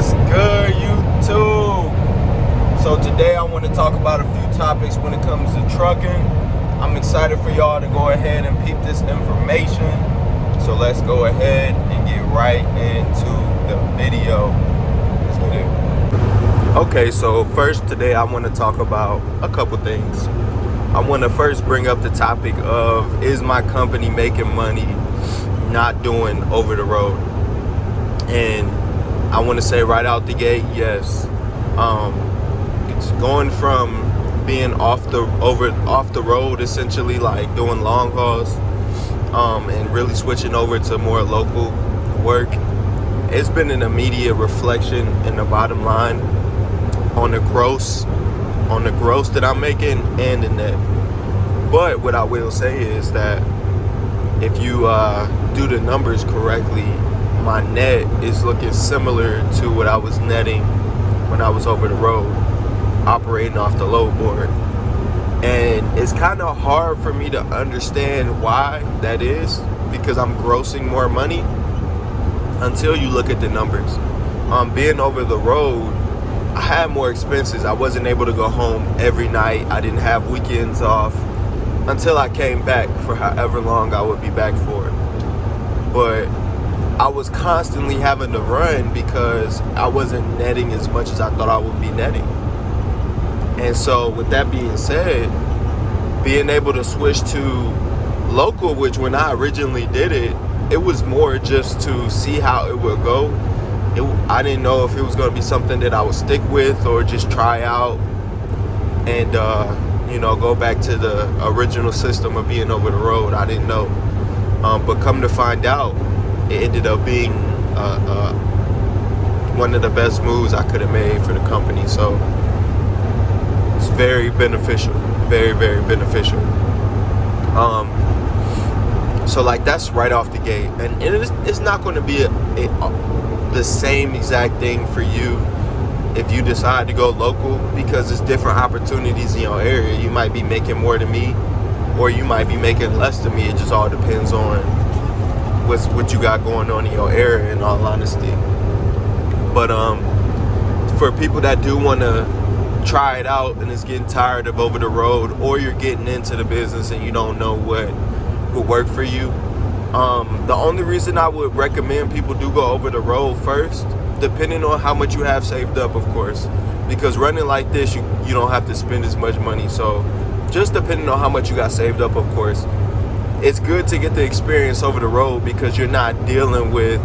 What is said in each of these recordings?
What's good, YouTube? So today I want to talk about a few topics when it comes to trucking. I'm excited for y'all to go ahead and peep this information. So let's go ahead and get right into the video. Let's get it. Okay, so first today I want to talk about a couple things. I want to first bring up the topic of, is my company making money not doing over the road? And I want to say right out the gate, yes. It's going from being off the road, essentially like doing long hauls, and really switching over to more local work. It's been an immediate reflection in the bottom line on the gross that I'm making and the net. But what I will say is that if you do the numbers correctly, my net is looking similar to what I was netting when I was over the road, operating off the load board. And it's kind of hard for me to understand why that is, because I'm grossing more money until you look at the numbers. Being over the road, I had more expenses. I wasn't able to go home every night. I didn't have weekends off until I came back for however long I would be back for. But I was constantly having to run because I wasn't netting as much as I thought I would be netting. And so with that being said, being able to switch to local, which when I originally did it, it was more just to see how it would go. I didn't know if it was going to be something that I would stick with or just try out and go back to the original system of being over the road. I didn't know. But come to find out, it ended up being one of the best moves I could have made for the company. So it's very beneficial, very, very beneficial. So like that's right off the gate, and it's not going to be the same exact thing for you if you decide to go local, because there's different opportunities in your area. You might be making more than me, or you might be making less than me. It just all depends on what you got going on in your area, in all honesty. But for people that do want to try it out and is getting tired of over the road, or you're getting into the business and you don't know what would work for you, the only reason I would recommend people do go over the road first, depending on how much you have saved up, of course, because running like this, you don't have to spend as much money. So just depending on how much you got saved up, of course, it's good to get the experience over the road because you're not dealing with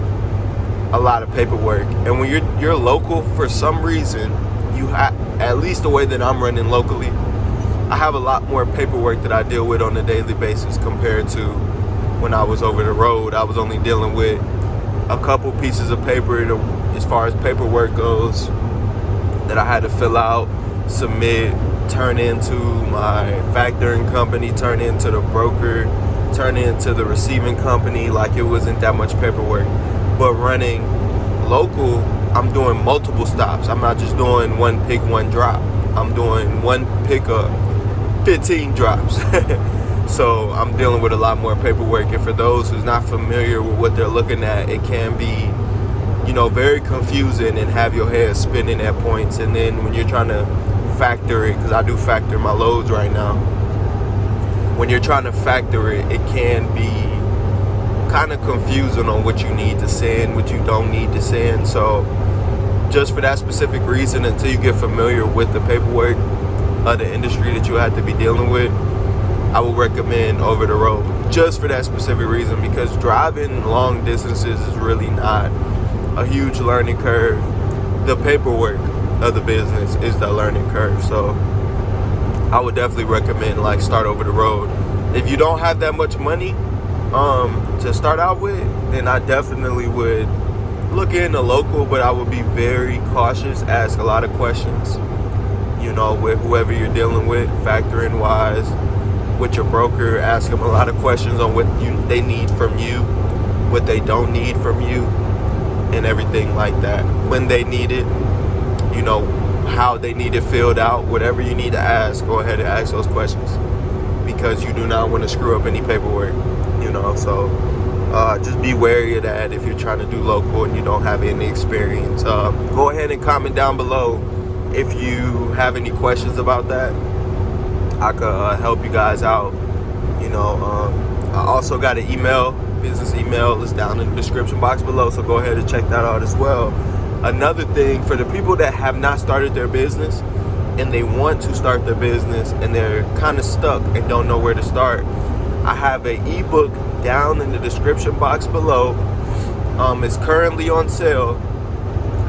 a lot of paperwork. And when you're local, for some reason, you have, at least the way that I'm running locally, I have a lot more paperwork that I deal with on a daily basis compared to when I was over the road. I was only dealing with a couple pieces of paper as far as paperwork goes that I had to fill out, submit, turn into my factoring company, turn into the broker, turn into the receiving company. Like, it wasn't that much paperwork. But running local, I'm doing multiple stops. I'm not just doing one pick, one drop. I'm doing one pickup, 15 drops. So I'm dealing with a lot more paperwork. And for those who's not familiar with what they're looking at, it can be, very confusing and have your head spinning at points. And then when you're trying to factor it, because I do factor my loads right now, when you're trying to factor it, it can be kind of confusing on what you need to send, what you don't need to send. So just for that specific reason, until you get familiar with the paperwork of the industry that you have to be dealing with, I would recommend over the road, just for that specific reason, because driving long distances is really not a huge learning curve. The paperwork of the business is the learning curve. So I would definitely recommend start over the road. If you don't have that much money to start out with, then I definitely would look into local, but I would be very cautious, ask a lot of questions, with whoever you're dealing with, factoring wise, with your broker, ask them a lot of questions on what they need from you, what they don't need from you, and everything like that. When they need it, how they need it filled out, whatever you need to ask, go ahead and ask those questions, because you do not want to screw up any paperwork, so Just be wary of that if you're trying to do local and you don't have any experience. Go ahead and comment down below if you have any questions about that. I could help you guys out. I also got an email, business email. It's down in the description box below, so go ahead and check that out as well. Another thing, for the people that have not started their business and they want to start their business and they're kind of stuck and don't know where to start, I have an ebook down in the description box below. It's currently on sale,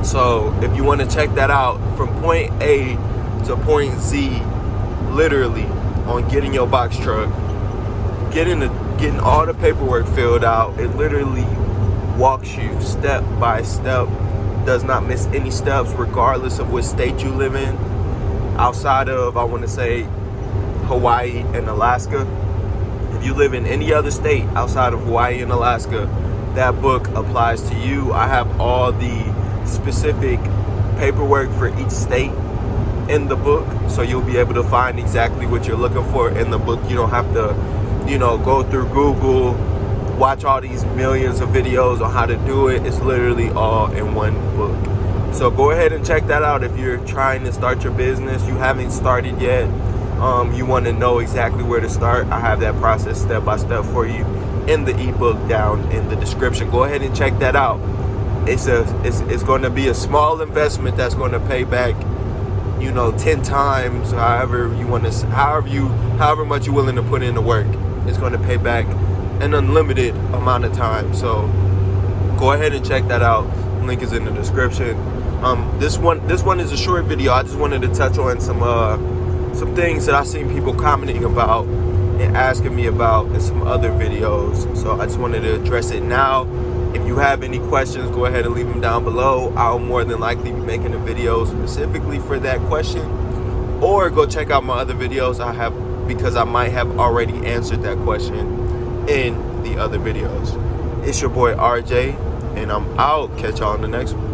so if you want to check that out, from point A to point Z, literally, on getting your box truck, getting all the paperwork filled out. It literally walks you step by step, does not miss any steps, regardless of what state you live in, outside of, I want to say, Hawaii and Alaska. If you live in any other state outside of Hawaii and Alaska, that book applies to you. I have all the specific paperwork for each state in the book, so you'll be able to find exactly what you're looking for in the book. You don't have to, go through Google, watch all these millions of videos on how to do it. It's literally all in one book. So go ahead and check that out if you're trying to start your business. You haven't started yet. You want to know exactly where to start. I have that process step by step for you in the ebook down in the description. Go ahead and check that out. It's going to be a small investment that's going to pay back 10 times, however much you're willing to put into work. It's going to pay back an unlimited amount of time. So go ahead and check that out. Link is in the description. This one is a short video. I just wanted to touch on some things that I've seen people commenting about and asking me about in some other videos. So I just wanted to address it now. If you have any questions, go ahead and leave them down below. I'll more than likely be making a video specifically for that question, or go check out my other videos I have, because I might have already answered that question in the other videos. It's your boy RJ, and I'm out. Catch y'all on the next one.